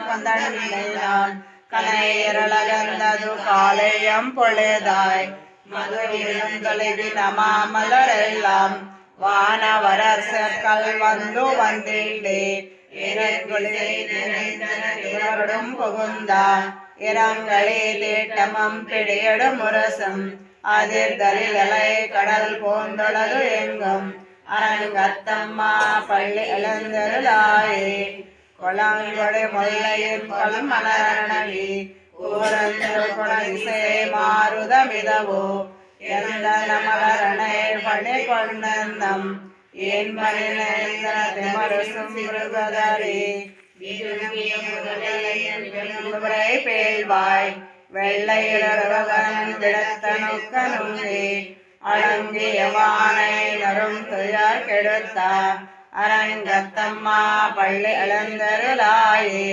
வந்தடைந்தான் கனையரளகந்தது காலையம் பொழுதாய் மதுவிருந்தொலைவி நமாமலரெல்லாம் வானவரர் சேர்க்கல் வந்து வந்திலே இவருடும் புகுந்தா இரங்களே தேட்டமம் பிடியடு முரசம் அதிர்தலிலை கடல் போந்தொடது எங்கும் அரங்கத்தம்மா பள்ளி எழுந்தருளாயே கொளங்கொடை முல்லையின் கொள்மலரணி கூரந்தரு குணதிசை மாறுதமிதவோ எந்த மலரணை பணி கொண்டந்தம் ஏன் மனிதமருசும் மிருகதரி பேழ்வாய் வெள்ளையிடத்தனுக்கனுங்கே அடங்கிய வானை நரும் துயர் கெடுத்தா அரங்கத்தம்மா பள்ளி எழுந்தருளாயே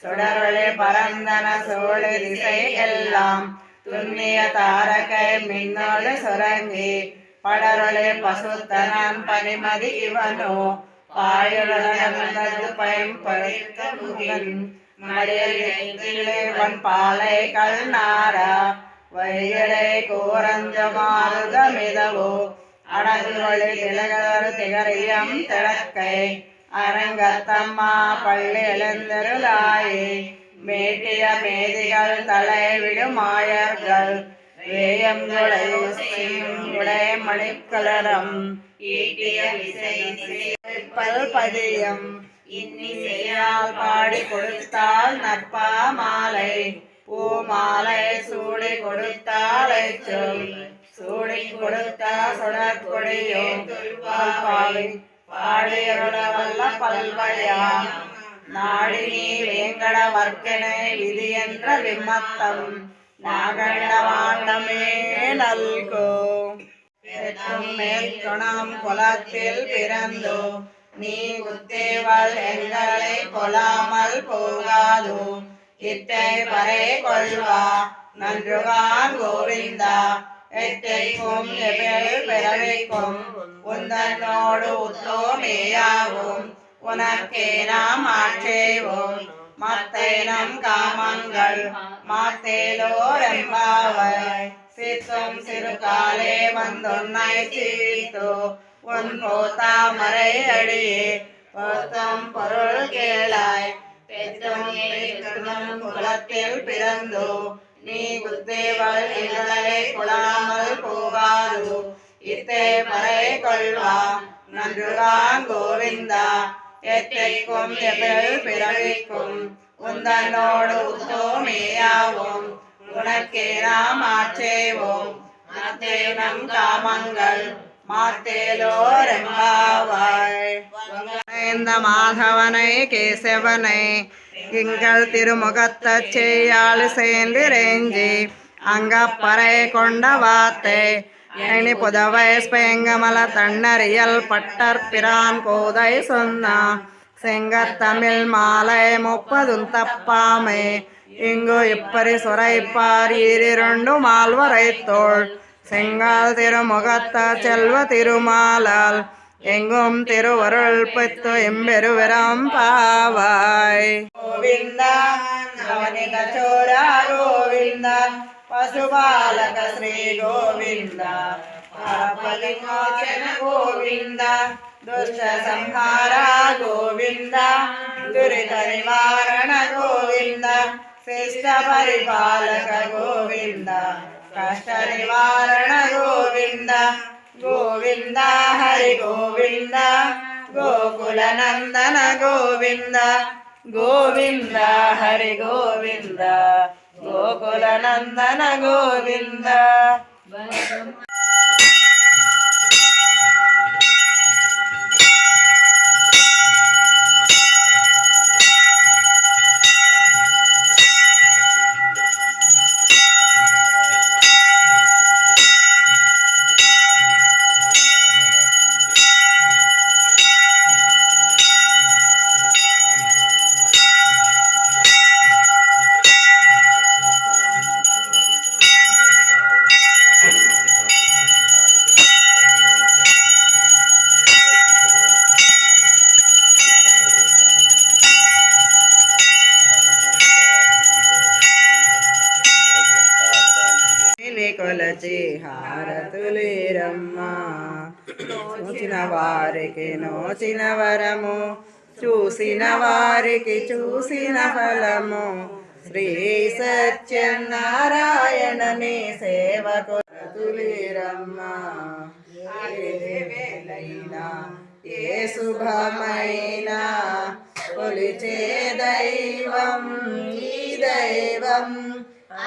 சுடரொளி பரந்தன சோழி திசை எல்லாம் துண்ணிய தாரகை மின்னோடு சுரங்கி படரொளி பசுத்தனன் பனிமதி இவனோ பாயுளது பயன்படுத்த முகன் மடியன் பாலை கல்நாரா வையடை கூரஞ்ச மாறுதமிதவோ அடங்குவழி திலகர் திகரியம் திளக்கை அரங்கத்தம்மா பள்ளி எழுந்தருளாயே மேட்டிய மேதிகள் தலை விடுமாயர்கள் வேயங்குடை மணிக்கலரம் ஈட்டிய பதியம் இன்னிசையால் பாடி கொடுத்தால் நற்பா மாலை பூமாலை சூடி கொடுத்தாலை சொல் சூடி கொடுத்தா சுடற்கொடியோ பாவி பாடியருளவல்ல பல்வழியா நாடினி வேங்கட வர்க்கனை விதி என்ற விம்மத்தம் நாகண்டவாண்டமே நல்கோ மேற்குணம் குலத்தில் பிறந்தோ நீ குத்தேவள் எங்களை கொலாமல் போகாதோ இட்டை பறை கொள்வா நன்றுகான் கோவிந்தா எட்டைக்கும் எவள் பிறவிக்கும் உந்தனோடு உத்தோமேயாவும் உனக்கே நாம் ஆட்சேவோம் மத்தேனம் காமங்கள் மாத்தேலோரெம்பாவாய் சித்தும் சிறுகாலே வந்துன்னை சீர்த்தோ உன் போத்தாமரை அடியே போத்தும் பொருள் கேளாய் பெற்றும் குலத்தில் பிறந்தோ நீ குத்தேவள் எங்களை கொள்ளாமல் போகாதோ இத்தே பறை கொள்வா நன்றுதான் கோவிந்தா எத்தைக்கும் எவள் பிறவிக்கும் உந்தனோடு உத்தோமேயாவோம் உனக்கே நாம் ஆட்சேவோம் மாத்தேனம் காமங்கள் மாத்தேலோரெம்பாவாய் இந்த மாதவனை கேசவனை எங்கள் திருமுகத்த செய்யாளு சேர்ந்திரேஞ்சி அங்கப்பறை கொண்ட வார்த்தை எணி புதவை ஸ்பெங்கமல தன்னறியல் பட்டர் பிரான் கோதை சொன்னா செங்கத்தமிழ் மாலை 30 தப்பாமை இங்கு இப்பரி சுரைப்பார் ஈரிரண்டு மால்வரைத்தோள் செங்கால் திருமுகத்த செல்வ திருமாலால் எங்கும் திருவருள் பெத்து எம்பெருவிரம் பாவாய் கோவிந்தா நவனித சோரா கோவிந்தா பசுபாலக ஸ்ரீ கோவிந்த பாபலிமோச்சன கோவிந்த துஷ்ட சம்ஹார கோவிந்த துரித நிவாரண கோவிந்த சிஷ்ட பரிபாலக கோவிந்த கஷ்ட நிவாரண கோவிந்த கோவிந்த ஹரி கோவிந்த கோகுல நந்தன கோவிந்த கோவிந்த ஹரி கோவிந்த गोकुल नंदन गोविंद। నోచిన వారికి నోచిన వరము, చూసిన వారికి చూసిన ఫలము. శ్రీ సత్యనారాయణని సేవకు తులిరమ్మా. ఏ వేళైనా ఏ శుభమైనా కొలిచే దైవం ఈ దైవం.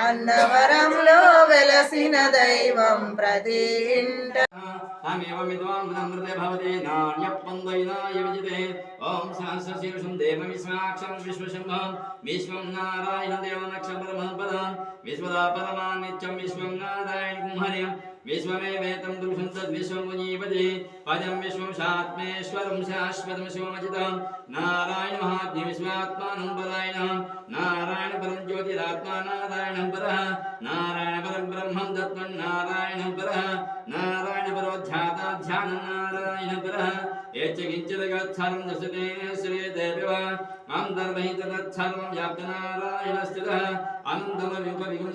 అన్నవరంలో వెలసిన దైవం ప్రతి ఇంట. ఓం సహస్రశీర్షం దేవ విశ్వాక్షం విశ్వశంభం విశ్వం నారాయణ దేవనక్షపరమపదం విశ్వదా పరమాన్ నిత్యం విశ్వం నారాయణ కుహర్యం విశ్వమేవేతం దృశం తద్విశ్వం మునీపదే పదం విశ్వం శాత్మేశ్వరం శాశ్వతం శివమజితం. నారాయణ మహాత్మ్యం విశ్వాత్మానం పరాయణం. నారాయణ పరం జ్యోతిరాత్మా నారాయణం పరః. నారాయణ పరం బ్రహ్మం తత్వం నారాయణం పరః. నారాయణ పరోధ్యాతాధ్యానం నారాయణ పరః. ఏచ్చకించిదగత్సర్వం దశతే శ్రీదేవ మాం ధర్మహితగత్సర్వం వ్యాప్త నారాయణ స్థితః. అనంతమ వింక విగుణ